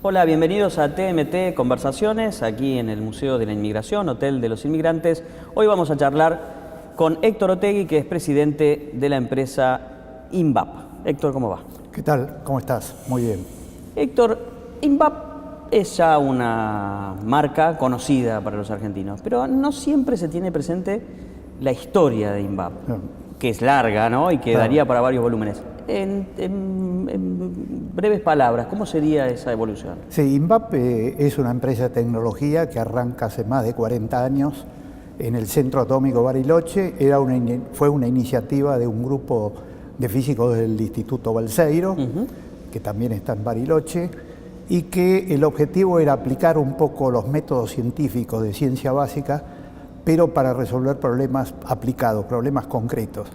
Hola, bienvenidos a TMT Conversaciones, aquí en el Museo de la Inmigración, Hotel de los Inmigrantes. Hoy vamos a charlar con Héctor Otegui, que es presidente de la empresa INVAP. Héctor, ¿cómo va? ¿Qué tal? ¿Cómo estás? Muy bien. Héctor, INVAP es ya una marca conocida para los argentinos, pero no siempre se tiene presente la historia de INVAP, que es larga, ¿no? Y que daría para varios volúmenes. En breves palabras, ¿cómo sería esa evolución? Sí, INVAP es una empresa de tecnología que arranca hace más de 40 años en el Centro Atómico Bariloche. Fue una iniciativa de un grupo de físicos del Instituto Balseiro, que también está en Bariloche, y que el objetivo era aplicar un poco los métodos científicos de ciencia básica, pero para resolver problemas aplicados, problemas concretos.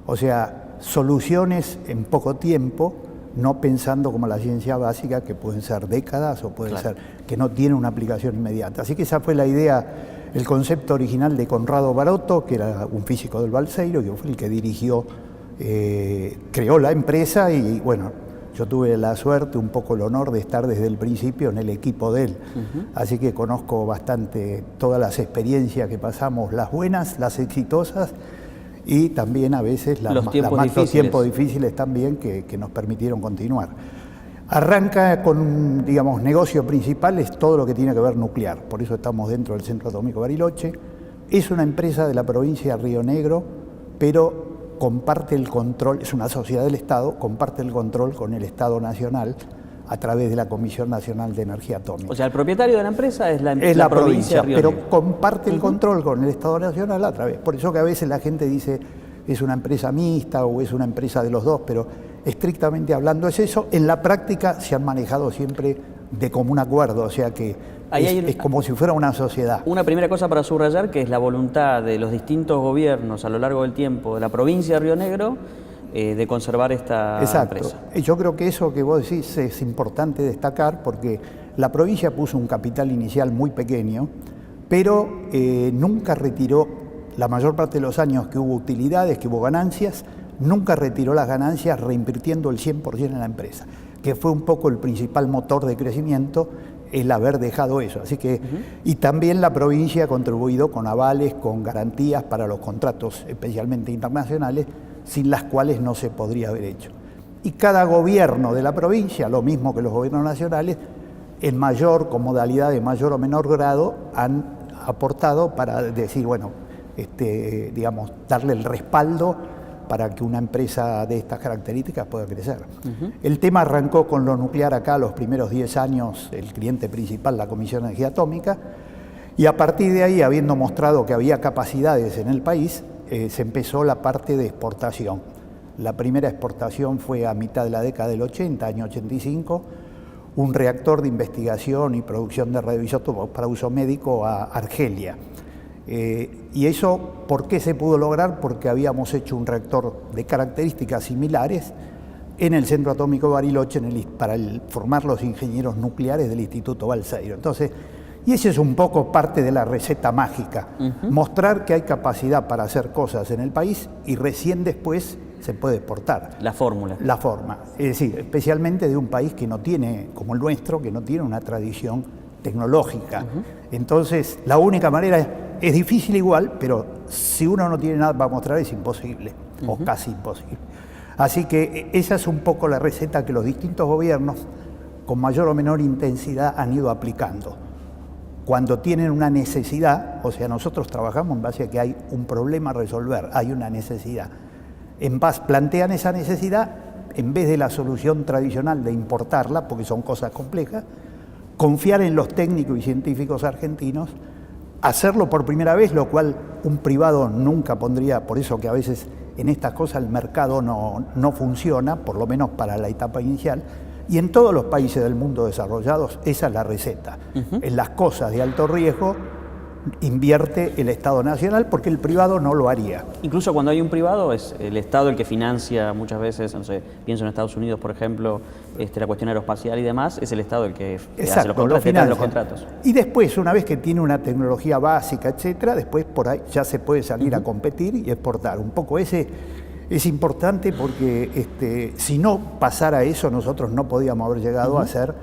O sea, soluciones en poco tiempo, no pensando como la ciencia básica, que pueden ser décadas o pueden ser que no tienen una aplicación inmediata. Así que esa fue la idea, el concepto original de Conrado Barotto, que era un físico del Balseiro, que fue el que dirigió, creó la empresa y bueno, yo tuve la suerte, un poco el honor de estar desde el principio en el equipo de él. Así que conozco bastante todas las experiencias que pasamos, las buenas, las exitosas, y también a veces los tiempos difíciles también que nos permitieron continuar. Arranca con, digamos, negocio principal es todo lo que tiene que ver nuclear, por eso estamos dentro del Centro Atómico Bariloche. Es una empresa de la provincia de Río Negro, pero comparte el control, es una sociedad del Estado, comparte el control con el Estado Nacional a través de la Comisión Nacional de Energía Atómica. O sea, el propietario de la empresa es la provincia de Río Negro, pero comparte el control con el Estado Nacional a través. Por eso que a veces la gente dice es una empresa mixta o es una empresa de los dos, pero estrictamente hablando es eso. En la práctica se han manejado siempre de común acuerdo, o sea que es como si fuera una sociedad. Una primera cosa para subrayar, que es la voluntad de los distintos gobiernos a lo largo del tiempo de la provincia de Río Negro de conservar esta empresa. Yo creo que eso que vos decís es importante destacar porque la provincia puso un capital inicial muy pequeño, pero nunca retiró, la mayor parte de los años que hubo utilidades, que hubo ganancias, nunca retiró las ganancias reinvirtiendo el 100% en la empresa, que fue un poco el principal motor de crecimiento, el haber dejado eso. Así que, y también la provincia ha contribuido con avales, con garantías para los contratos, especialmente internacionales, sin las cuales no se podría haber hecho. Y cada gobierno de la provincia, lo mismo que los gobiernos nacionales, en mayor, con modalidad de mayor o menor grado, han aportado para decir, bueno, digamos, darle el respaldo para que una empresa de estas características pueda crecer. El tema arrancó con lo nuclear acá los primeros 10 años, el cliente principal, la Comisión de Energía Atómica, y a partir de ahí, habiendo mostrado que había capacidades en el país, se empezó la parte de exportación. La primera exportación fue a mitad de la década del 80, año 85, un reactor de investigación y producción de radioisótopos para uso médico a Argelia. Y eso, ¿por qué se pudo lograr? Porque habíamos hecho un reactor de características similares en el Centro Atómico Bariloche para formar los ingenieros nucleares del Instituto Balseiro. Entonces, y ese es un poco parte de la receta mágica, mostrar que hay capacidad para hacer cosas en el país y recién después se puede exportar. La fórmula. La forma, es decir, especialmente de un país que no tiene, como el nuestro, que no tiene una tradición tecnológica. Entonces, la única manera es difícil igual, pero si uno no tiene nada para mostrar es imposible, o casi imposible. Así que esa es un poco la receta que los distintos gobiernos, con mayor o menor intensidad, han ido aplicando. Cuando tienen una necesidad, o sea, nosotros trabajamos en base a que hay un problema a resolver, hay una necesidad. Plantean esa necesidad, en vez de la solución tradicional de importarla, porque son cosas complejas, confiar en los técnicos y científicos argentinos, hacerlo por primera vez, lo cual un privado nunca pondría, por eso que a veces en estas cosas el mercado no funciona, por lo menos para la etapa inicial. Y en todos los países del mundo desarrollados, esa es la receta. En las cosas de alto riesgo invierte el Estado Nacional porque el privado no lo haría. Incluso cuando hay un privado es el Estado el que financia muchas veces, no sé, pienso en Estados Unidos, por ejemplo, la cuestión aeroespacial y demás, es el Estado el que hace los contratos. Y después, una vez que tiene una tecnología básica, etcétera, después por ahí ya se puede salir a competir y exportar. Un poco ese es importante porque si no pasara eso, nosotros no podíamos haber llegado a ser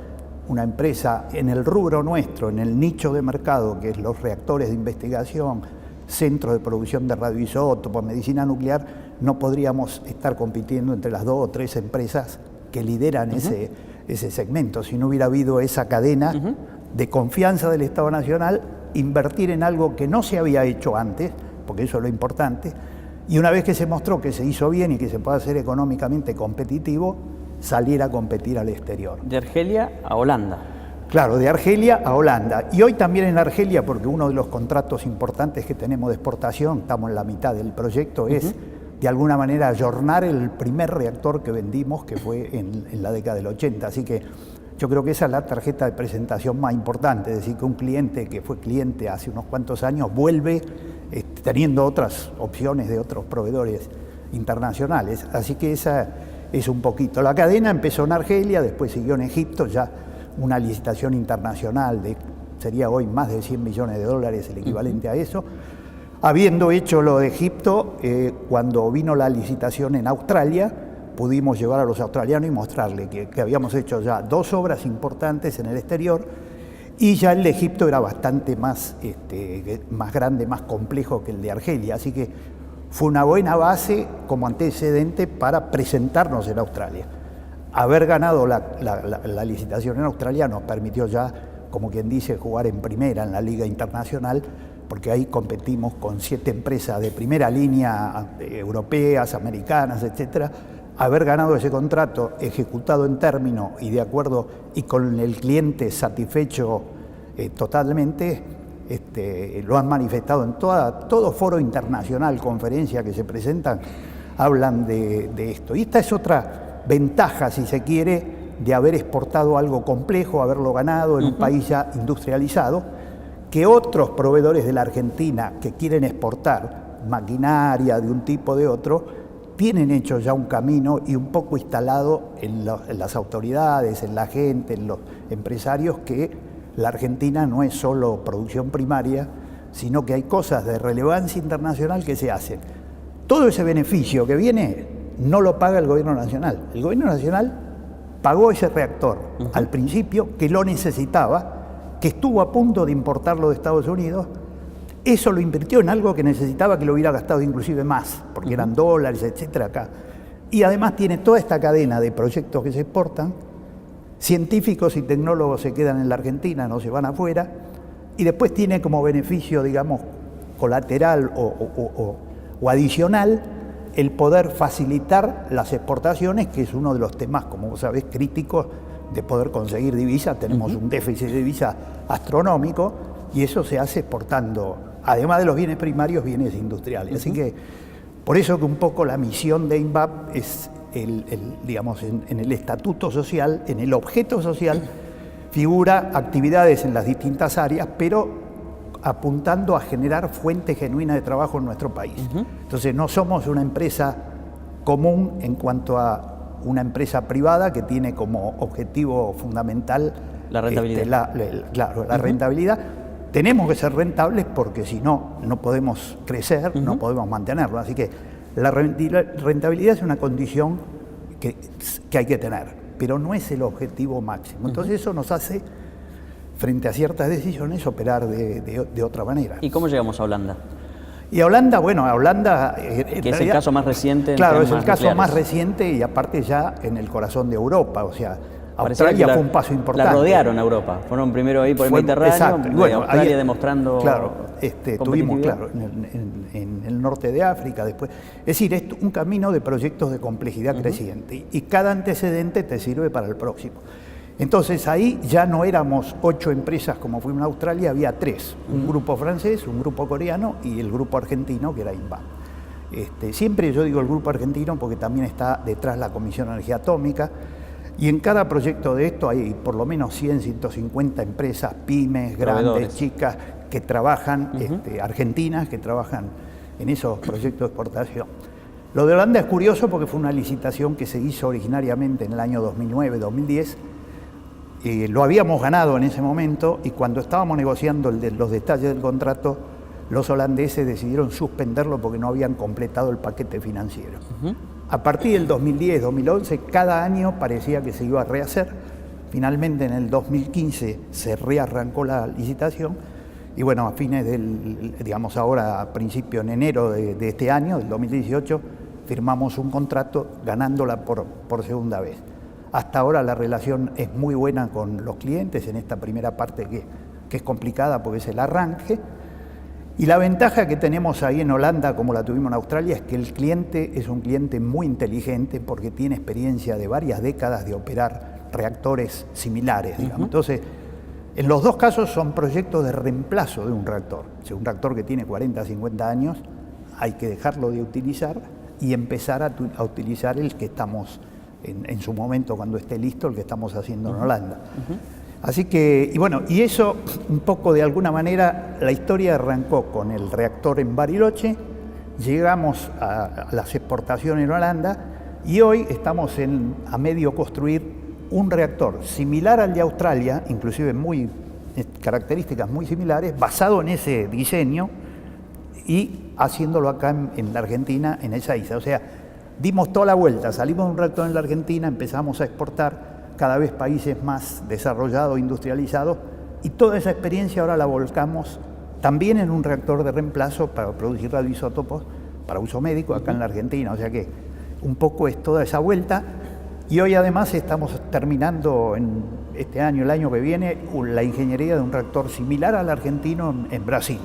una empresa en el rubro nuestro, en el nicho de mercado, que es los reactores de investigación, centros de producción de radioisótopos, medicina nuclear, no podríamos estar compitiendo entre las 2 o 3 empresas que lideran ese segmento. Si no hubiera habido esa cadena de confianza del Estado Nacional, invertir en algo que no se había hecho antes, porque eso es lo importante, y una vez que se mostró que se hizo bien y que se puede hacer económicamente competitivo, salir a competir al exterior. De Argelia a Holanda. Claro, de Argelia a Holanda. Y hoy también en Argelia, porque uno de los contratos importantes que tenemos de exportación, estamos en la mitad del proyecto, es de alguna manera ayornar el primer reactor que vendimos, que fue en la década del 80. Así que yo creo que esa es la tarjeta de presentación más importante, es decir, que un cliente que fue cliente hace unos cuantos años vuelve teniendo otras opciones de otros proveedores internacionales. Así que esa es un poquito. La cadena empezó en Argelia, después siguió en Egipto, ya una licitación internacional sería hoy más de 100 millones de dólares, el equivalente a eso. Habiendo hecho lo de Egipto, cuando vino la licitación en Australia, pudimos llevar a los australianos y mostrarles que habíamos hecho ya 2 obras importantes en el exterior, y ya el de Egipto era bastante más grande, más complejo que el de Argelia. Así que fue una buena base como antecedente para presentarnos en Australia. Haber ganado la licitación en Australia nos permitió ya, como quien dice, jugar en primera en la liga internacional, porque ahí competimos con 7 empresas de primera línea, europeas, americanas, etcétera. Haber ganado ese contrato, ejecutado en término y de acuerdo, y con el cliente satisfecho totalmente, lo han manifestado en todo foro internacional, conferencia que se presentan, hablan de esto. Y esta es otra ventaja, si se quiere, de haber exportado algo complejo, haberlo ganado en un país ya industrializado, que otros proveedores de la Argentina que quieren exportar maquinaria de un tipo o de otro, tienen hecho ya un camino y un poco instalado en las autoridades, en la gente, en los empresarios, que la Argentina no es solo producción primaria, sino que hay cosas de relevancia internacional que se hacen. Todo ese beneficio que viene no lo paga el gobierno nacional. El gobierno nacional pagó ese reactor al principio, que lo necesitaba, que estuvo a punto de importarlo de Estados Unidos. Eso lo invirtió en algo que necesitaba, que lo hubiera gastado inclusive más, porque eran dólares, etcétera, acá. Y además tiene toda esta cadena de proyectos que se exportan, científicos y tecnólogos se quedan en la Argentina, no se van afuera, y después tiene como beneficio, digamos, colateral o adicional, el poder facilitar las exportaciones, que es uno de los temas, como vos sabés, críticos de poder conseguir divisas. Tenemos un déficit de divisas astronómico, y eso se hace exportando, además de los bienes primarios, bienes industriales. Así que, por eso que un poco la misión de INVAP es, digamos, en el estatuto social, en el objeto social, figura actividades en las distintas áreas, pero apuntando a generar fuentes genuinas de trabajo en nuestro país. Entonces, no somos una empresa común en cuanto a una empresa privada que tiene como objetivo fundamental la rentabilidad. La rentabilidad. Tenemos que ser rentables porque si no, no podemos crecer, no podemos mantenerlo. Así que la rentabilidad es una condición que hay que tener, pero no es el objetivo máximo. Entonces eso nos hace, frente a ciertas decisiones, operar de otra manera. ¿Y cómo llegamos a Holanda? Y a Holanda, bueno, a Holanda... que es el caso más reciente. Claro, es el caso más reciente y aparte ya en el corazón de Europa, o sea... Australia fue un paso importante. La rodearon a Europa, fueron primero ahí por el Mediterráneo, exacto. Y bueno, Australia demostrando. Claro, tuvimos, claro, en el norte de África después. Es decir, es un camino de proyectos de complejidad creciente y cada antecedente te sirve para el próximo. Entonces ahí ya no éramos 8 empresas como fuimos en Australia, había 3, un grupo francés, un grupo coreano y el grupo argentino, que era INVAP. Siempre yo digo el grupo argentino porque también está detrás la Comisión de Energía Atómica. Y en cada proyecto de esto hay por lo menos 100, 150 empresas, pymes, grandes, chicas, que trabajan, argentinas, que trabajan en esos proyectos de exportación. Lo de Holanda es curioso porque fue una licitación que se hizo originariamente en el año 2009-2010. Lo habíamos ganado en ese momento y cuando estábamos negociando los detalles del contrato, los holandeses decidieron suspenderlo porque no habían completado el paquete financiero. A partir del 2010-2011, cada año parecía que se iba a rehacer, Finalmente en el 2015 se rearrancó la licitación y bueno, a fines digamos ahora a principio en enero de este año, del 2018, firmamos un contrato ganándola por segunda vez. Hasta ahora la relación es muy buena con los clientes en esta primera parte que es complicada porque es el arranque. Y la ventaja que tenemos ahí en Holanda, como la tuvimos en Australia, es que el cliente es un cliente muy inteligente porque tiene experiencia de varias décadas de operar reactores similares, digamos. Entonces, en los dos casos son proyectos de reemplazo de un reactor. O sea, un reactor que tiene 40, 50 años, hay que dejarlo de utilizar y empezar a utilizar el que estamos, en su momento, cuando esté listo, el que estamos haciendo en Holanda. Así que, y bueno, y eso un poco de alguna manera, la historia arrancó con el reactor en Bariloche, llegamos a las exportaciones en Holanda y hoy estamos a medio construir un reactor similar al de Australia, inclusive características muy similares, basado en ese diseño y haciéndolo acá en la Argentina, en Ezeiza. O sea, dimos toda la vuelta, salimos de un reactor en la Argentina, empezamos a exportar cada vez países más desarrollados, industrializados, y toda esa experiencia ahora la volcamos también en un reactor de reemplazo para producir radioisótopos para uso médico acá en la Argentina. O sea que un poco es toda esa vuelta. Y hoy además estamos terminando en este año, el año que viene, la ingeniería de un reactor similar al argentino en Brasil.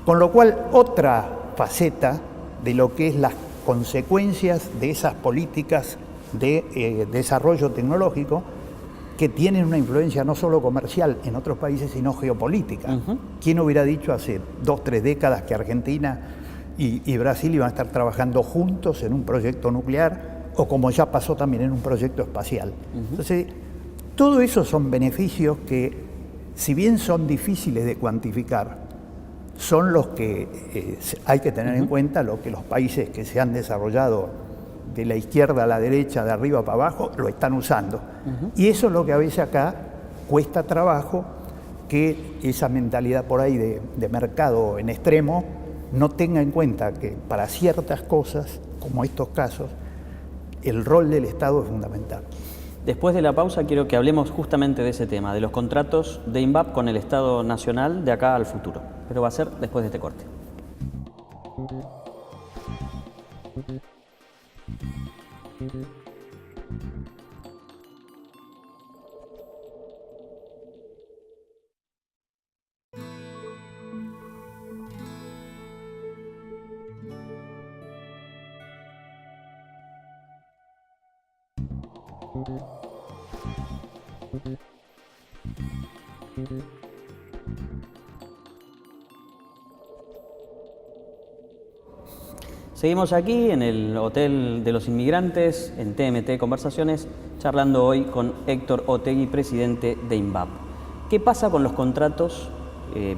Con lo cual, otra faceta de lo que es las consecuencias de esas políticas de desarrollo tecnológico que tienen una influencia no solo comercial en otros países, sino geopolítica. ¿Quién hubiera dicho hace 2, 3 décadas que Argentina y Brasil iban a estar trabajando juntos en un proyecto nuclear o como ya pasó también en un proyecto espacial? Entonces, todo eso son beneficios que, si bien son difíciles de cuantificar, son los que hay que tener en cuenta, lo que los países que se han desarrollado de la izquierda a la derecha, de arriba para abajo, lo están usando. Y eso es lo que a veces acá cuesta trabajo, que esa mentalidad por ahí de mercado en extremo no tenga en cuenta que para ciertas cosas, como estos casos, el rol del Estado es fundamental. Después de la pausa quiero que hablemos justamente de ese tema, de los contratos de INVAP con el Estado Nacional de acá al futuro. Pero va a ser después de este corte. Seguimos aquí en el Hotel de los Inmigrantes, en TMT Conversaciones, charlando hoy con Héctor Otegui, presidente de INVAP. ¿Qué pasa con los contratos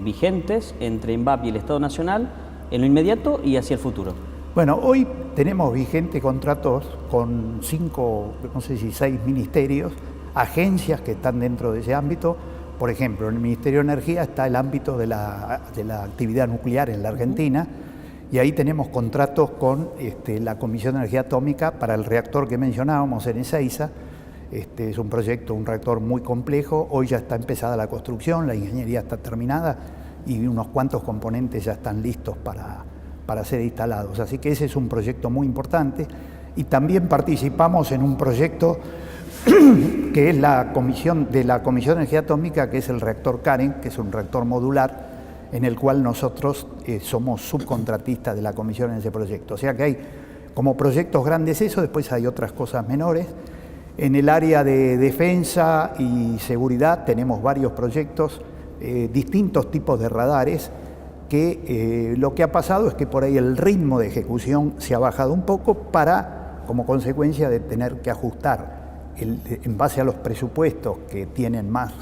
vigentes entre INVAP y el Estado Nacional en lo inmediato y hacia el futuro? Bueno, hoy tenemos vigentes contratos con 5, no sé si 6 ministerios, agencias que están dentro de ese ámbito. Por ejemplo, en el Ministerio de Energía está el ámbito de la actividad nuclear en la Argentina, y ahí tenemos contratos con la Comisión de Energía Atómica para el reactor que mencionábamos en Ezeiza. Es un proyecto, un reactor muy complejo. Hoy ya está empezada la construcción, la ingeniería está terminada y unos cuantos componentes ya están listos para ser instalados. Así que ese es un proyecto muy importante. Y también participamos en un proyecto que es la Comisión de Energía Atómica, que es el reactor Karen, que es un reactor modular, en el cual nosotros somos subcontratistas de la comisión en ese proyecto. O sea que hay como proyectos grandes eso, después hay otras cosas menores. En el área de defensa y seguridad tenemos varios proyectos, distintos tipos de radares, que lo que ha pasado es que por ahí el ritmo de ejecución se ha bajado un poco como consecuencia de tener que ajustar en base a los presupuestos que tienen más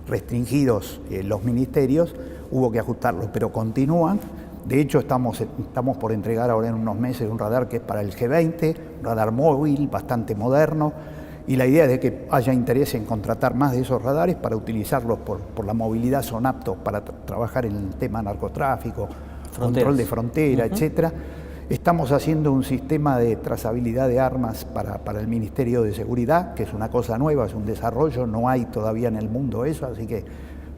restringidos los ministerios, hubo que ajustarlos, pero continúan. De hecho, estamos por entregar ahora en unos meses un radar que es para el G20, un radar móvil, bastante moderno, y la idea es de que haya interés en contratar más de esos radares para utilizarlos por la movilidad, son aptos para trabajar en el tema narcotráfico, control de frontera, etcétera. Estamos haciendo un sistema de trazabilidad de armas para el Ministerio de Seguridad, que es una cosa nueva, es un desarrollo, no hay todavía en el mundo eso, así que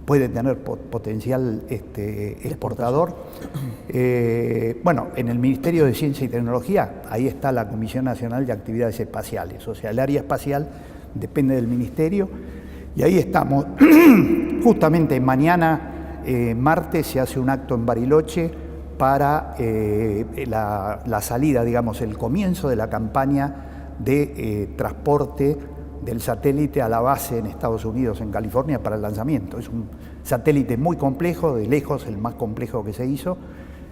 puede tener potencial exportador. Bueno, en el Ministerio de Ciencia y Tecnología, ahí está la Comisión Nacional de Actividades Espaciales, o sea, el área espacial depende del Ministerio, y ahí estamos. Justamente mañana, martes, se hace un acto en Bariloche para la salida, digamos, el comienzo de la campaña de transporte del satélite a la base en Estados Unidos, en California, para el lanzamiento. Es un satélite muy complejo, de lejos el más complejo que se hizo.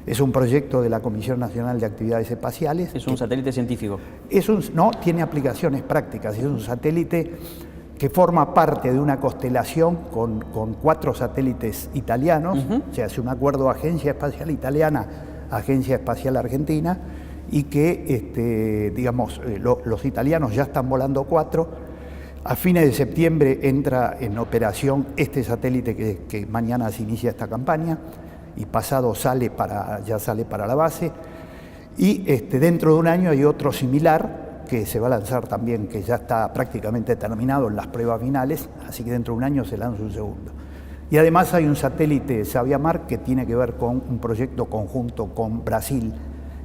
Es un proyecto de la Comisión Nacional de Actividades Espaciales. ¿Es un satélite científico? No, tiene aplicaciones prácticas. Es un satélite que forma parte de una constelación con 4 satélites italianos. Se hace un acuerdo Agencia Espacial Italiana, Agencia Espacial Argentina, y que, digamos, los italianos ya están volando 4. A fines de septiembre entra en operación este satélite que mañana se inicia esta campaña, y pasado ya sale para la base. Y dentro de un año hay otro similar que se va a lanzar también, que ya está prácticamente terminado en las pruebas finales, así que dentro de un año se lanza un segundo. Y además hay un satélite Sabiamar que tiene que ver con un proyecto conjunto con Brasil,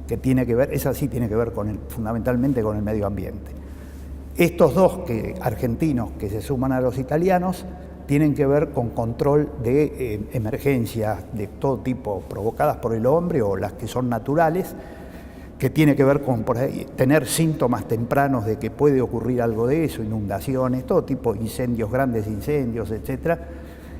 que tiene que ver, esa sí tiene que ver fundamentalmente con el medio ambiente. Estos dos argentinos que se suman a los italianos tienen que ver con control de emergencias de todo tipo provocadas por el hombre o las que son naturales, que tiene que ver con por ahí, tener síntomas tempranos de que puede ocurrir algo de eso, inundaciones, todo tipo de incendios, grandes incendios, etcétera,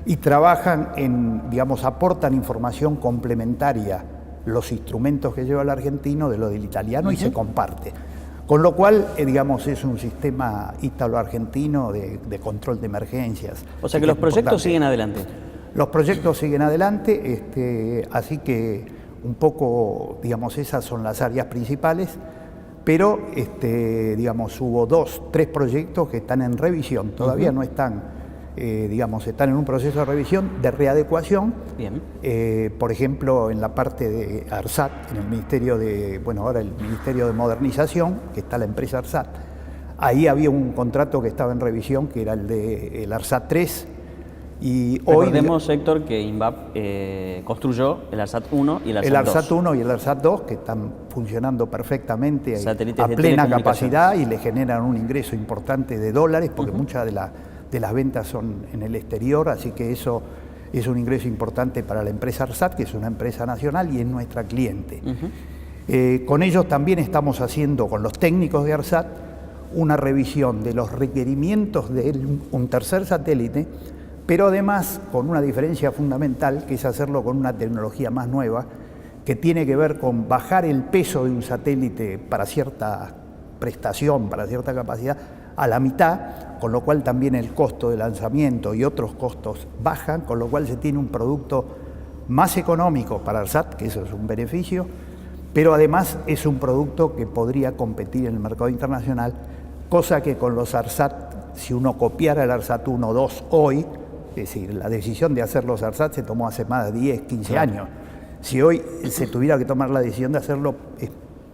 y trabajan digamos, aportan información complementaria, los instrumentos que lleva el argentino de lo del italiano, y se comparte. Con lo cual, digamos, es un sistema ítalo-argentino de control de emergencias. O sea que los proyectos siguen adelante. Los proyectos siguen adelante, así que un poco, digamos, esas son las áreas principales, pero, digamos, hubo 2, 3 proyectos que están en revisión, todavía no están, digamos, están en un proceso de revisión, de readecuación. Bien. Por ejemplo, en la parte de ARSAT, en el Ministerio ahora el Ministerio de Modernización, que está la empresa ARSAT, ahí había un contrato que estaba en revisión, que era el ARSAT 3, y recordemos, Héctor, que INVAP construyó el ARSAT 1 y el ARSAT 2. El ARSAT 1 y el ARSAT 2, que están funcionando perfectamente Satélites a de plena capacidad y le generan un ingreso importante de dólares, porque muchas de las ventas son en el exterior, así que eso es un ingreso importante para la empresa ARSAT, que es una empresa nacional y es nuestra cliente. Con ellos también estamos haciendo, con los técnicos de ARSAT, una revisión de los requerimientos de un tercer satélite, pero además con una diferencia fundamental, que es hacerlo con una tecnología más nueva, que tiene que ver con bajar el peso de un satélite para cierta prestación, para cierta capacidad, a la mitad, con lo cual también el costo de lanzamiento y otros costos bajan, con lo cual se tiene un producto más económico para ARSAT, que eso es un beneficio, pero además es un producto que podría competir en el mercado internacional, cosa que con los ARSAT, si uno copiara el ARSAT 1 o 2 hoy, es decir, la decisión de hacer los ARSAT se tomó hace más de 10, 15 años. Si hoy se tuviera que tomar la decisión de hacerlo,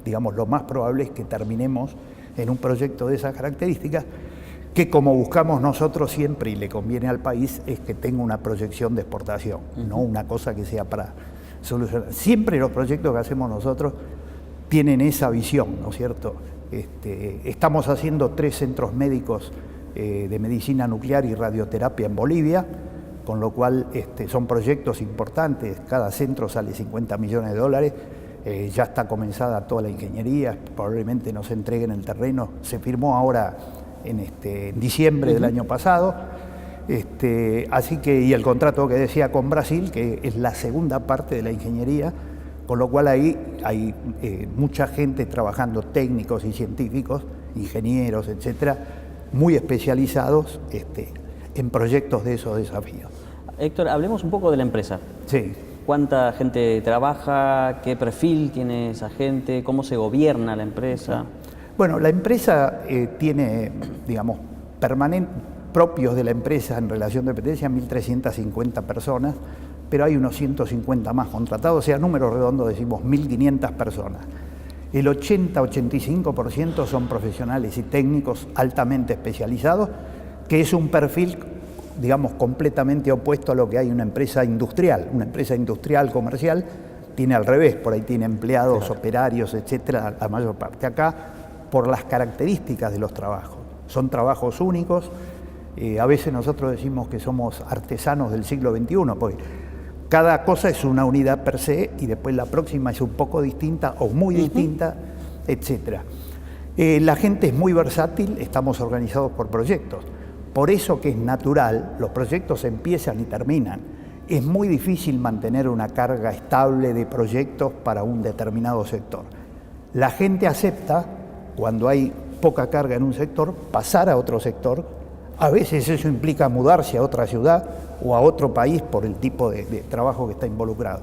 digamos, lo más probable es que terminemos en un proyecto de esas características, que como buscamos nosotros siempre y le conviene al país, es que tenga una proyección de exportación, no una cosa que sea para solucionar. Siempre los proyectos que hacemos nosotros tienen esa visión, ¿no es cierto? Estamos haciendo 3 centros médicos de medicina nuclear y radioterapia en Bolivia, con lo cual son proyectos importantes, cada centro sale 50 millones de dólares, ya está comenzada toda la ingeniería, probablemente nos entreguen el terreno, se firmó ahora en diciembre del año pasado, así que, y el contrato que decía con Brasil, que es la segunda parte de la ingeniería, con lo cual ahí hay mucha gente trabajando, técnicos y científicos, ingenieros, etcétera, muy especializados en proyectos de esos desafíos. Héctor, hablemos un poco de la empresa. Sí. ¿Cuánta gente trabaja? ¿Qué perfil tiene esa gente? ¿Cómo se gobierna la empresa? Bueno, la empresa tiene, digamos, propios de la empresa en relación de dependencia 1.350 personas, pero hay unos 150 más contratados, o sea, número redondo decimos 1.500 personas. el 80-85% son profesionales y técnicos altamente especializados, que es un perfil, digamos, completamente opuesto a lo que hay en una empresa industrial. Una empresa industrial, comercial, tiene al revés, por ahí tiene empleados, claro, operarios, etcétera, la mayor parte. Acá, por las características de los trabajos, son trabajos únicos. A veces nosotros decimos que somos artesanos del siglo XXI, porque cada cosa es una unidad per se y después la próxima es un poco distinta o muy distinta, etcétera. La gente es muy versátil, estamos organizados por proyectos. Por eso que es natural, los proyectos empiezan y terminan. Es muy difícil mantener una carga estable de proyectos para un determinado sector. La gente acepta, cuando hay poca carga en un sector, pasar a otro sector. A veces eso implica mudarse a otra ciudad o a otro país por el tipo de trabajo que está involucrado.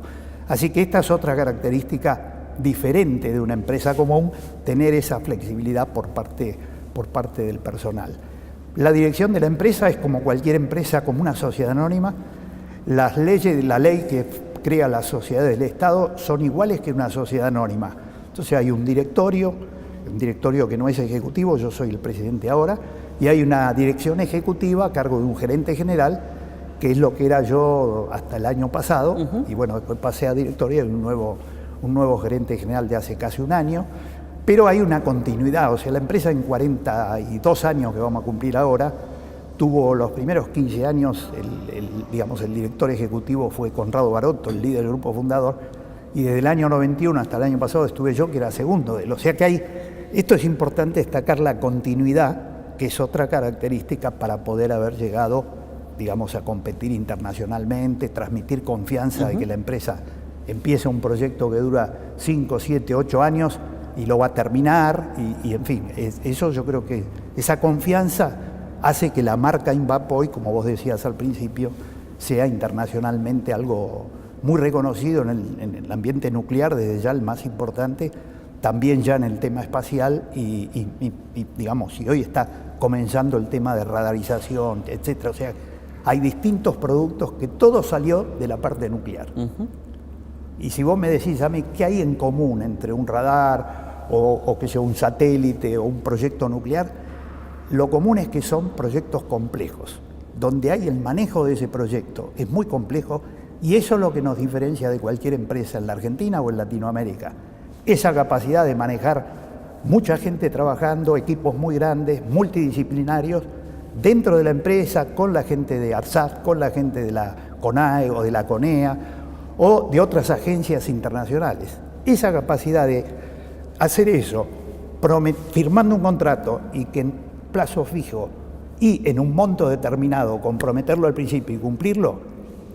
Así que esta es otra característica diferente de una empresa común, tener esa flexibilidad por parte del personal. La dirección de la empresa es como cualquier empresa, como una sociedad anónima. Las leyes, la ley que crea las sociedades del Estado son iguales que una sociedad anónima. Entonces hay un directorio que no es ejecutivo, yo soy el presidente ahora, y hay una dirección ejecutiva a cargo de un gerente general, que es lo que era yo hasta el año pasado, y bueno, después pasé a directorio y un nuevo gerente general de hace casi un año, pero hay una continuidad. O sea, la empresa en 42 años que vamos a cumplir ahora, tuvo los primeros 15 años, el director ejecutivo fue Conrado Barotto, el líder del grupo fundador, y desde el año 91 hasta el año pasado estuve yo, que era segundo de él. O sea que esto es importante destacar, la continuidad, que es otra característica para poder haber llegado, digamos, a competir internacionalmente, transmitir confianza de que la empresa empieza un proyecto que dura 5, 7, 8 años y lo va a terminar, y en fin, eso yo creo que esa confianza hace que la marca INVAP hoy, como vos decías al principio, sea internacionalmente algo muy reconocido en el ambiente nuclear, desde ya el más importante, también ya en el tema espacial y digamos, y hoy está comenzando el tema de radarización, etcétera. O sea, hay distintos productos que todo salió de la parte nuclear. Y si vos me decís a mí qué hay en común entre un radar o que sea un satélite o un proyecto nuclear, lo común es que son proyectos complejos, donde hay el manejo de ese proyecto, es muy complejo, y eso es lo que nos diferencia de cualquier empresa en la Argentina o en Latinoamérica. Esa capacidad de manejar mucha gente trabajando, equipos muy grandes, multidisciplinarios, dentro de la empresa, con la gente de ARSAT, con la gente de la CONAE o de la CONEA o de otras agencias internacionales. Esa capacidad de hacer eso, firmando un contrato y que en plazo fijo y en un monto determinado, comprometerlo al principio y cumplirlo,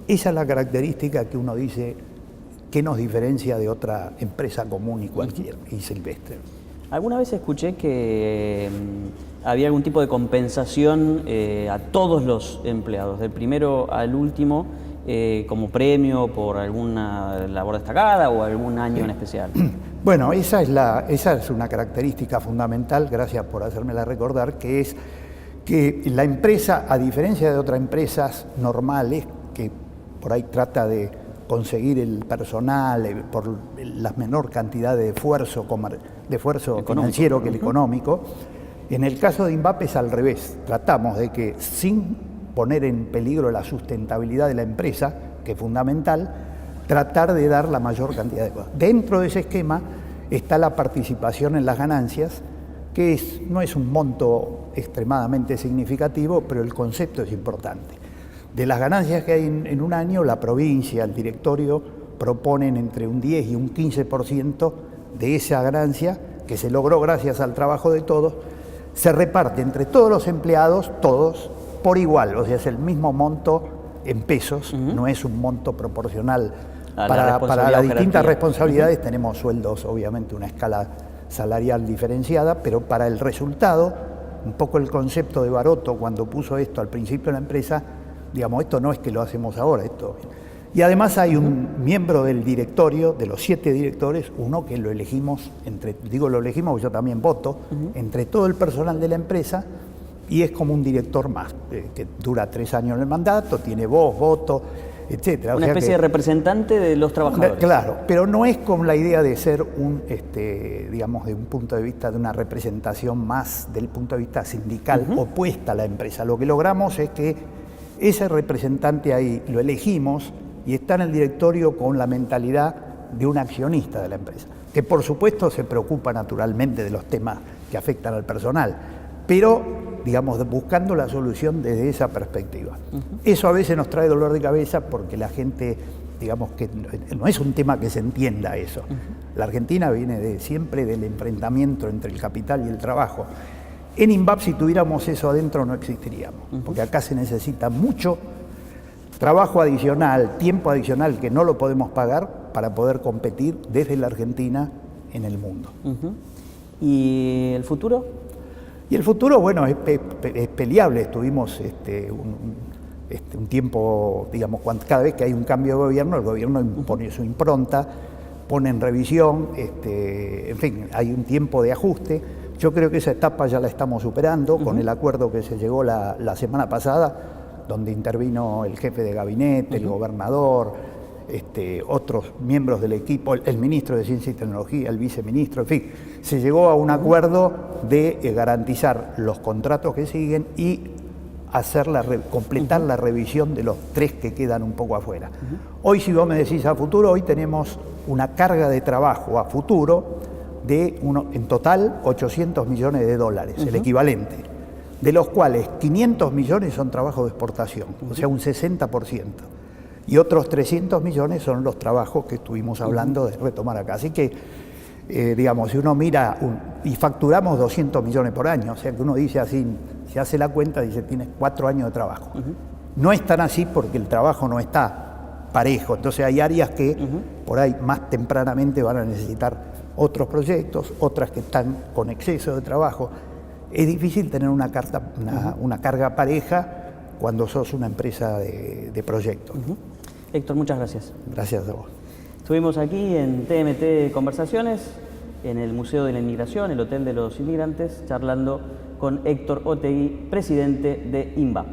esa es la característica que uno dice que nos diferencia de otra empresa común y cualquiera, y silvestre. Alguna vez escuché que había algún tipo de compensación a todos los empleados, del primero al último, como premio por alguna labor destacada o algún año en especial. Bueno, esa es una característica fundamental, gracias por hacérmela recordar, que es que la empresa, a diferencia de otras empresas normales, que por ahí trata de conseguir el personal por la menor cantidad de esfuerzo financiero que el económico, en el caso de INVAP es al revés. Tratamos de que, sin poner en peligro la sustentabilidad de la empresa, que es fundamental, tratar de dar la mayor cantidad de cosas. Dentro de ese esquema está la participación en las ganancias, que no es un monto extremadamente significativo, pero el concepto es importante. De las ganancias que hay en un año, la provincia, el directorio, proponen entre un 10 y un 15% de esa ganancia, que se logró gracias al trabajo de todos, se reparte entre todos los empleados, todos, por igual. O sea, es el mismo monto en pesos, no es un monto proporcional. Para las distintas responsabilidades tenemos sueldos, obviamente, una escala salarial diferenciada, pero para el resultado, un poco el concepto de Barotto cuando puso esto al principio de la empresa, digamos, esto no es que lo hacemos ahora, esto. Y además hay un miembro del directorio, de los 7 directores, uno que lo elegimos, lo elegimos porque yo también voto, entre todo el personal de la empresa, y es como un director más, que dura 3 años en el mandato, tiene voz, voto, etcétera. Una especie de representante de los trabajadores. Claro, pero no es con la idea de ser digamos, de un punto de vista de una representación más del punto de vista sindical opuesta a la empresa. Lo que logramos es que ese representante ahí lo elegimos y está en el directorio con la mentalidad de un accionista de la empresa, que por supuesto se preocupa naturalmente de los temas que afectan al personal, pero digamos, buscando la solución desde esa perspectiva. Eso a veces nos trae dolor de cabeza porque la gente, digamos que no es un tema que se entienda eso. La Argentina viene siempre del enfrentamiento entre el capital y el trabajo. En INVAP, si tuviéramos eso adentro, no existiríamos, porque acá se necesita mucho trabajo adicional, tiempo adicional que no lo podemos pagar para poder competir desde la Argentina en el mundo. ¿Y el futuro? Y el futuro, bueno, es peleable. Estuvimos un tiempo, digamos, cada vez que hay un cambio de gobierno, el gobierno impone su impronta, pone en revisión, en fin, hay un tiempo de ajuste. Yo creo que esa etapa ya la estamos superando con el acuerdo que se llegó la semana pasada, donde intervino el jefe de gabinete, el gobernador, otros miembros del equipo, el ministro de Ciencia y Tecnología, el viceministro, en fin, se llegó a un acuerdo de garantizar los contratos que siguen y completar la revisión de los 3 que quedan un poco afuera. Hoy, si vos me decís a futuro, hoy tenemos una carga de trabajo a futuro de en total 800 millones de dólares, el equivalente, de los cuales 500 millones son trabajos de exportación, o sea, un 60%. Y otros 300 millones son los trabajos que estuvimos hablando de retomar acá. Así que, digamos, si uno mira, y facturamos 200 millones por año, o sea que uno dice así, se hace la cuenta, dice, tienes 4 años de trabajo. No es tan así porque el trabajo no está parejo, entonces hay áreas que por ahí más tempranamente van a necesitar otros proyectos, otras que están con exceso de trabajo. Es difícil tener una carga pareja cuando sos una empresa de proyectos. Héctor, muchas gracias. Gracias a vos. Estuvimos aquí en TMT Conversaciones, en el Museo de la Inmigración, el Hotel de los Inmigrantes, charlando con Héctor Otegui, presidente de INVAP.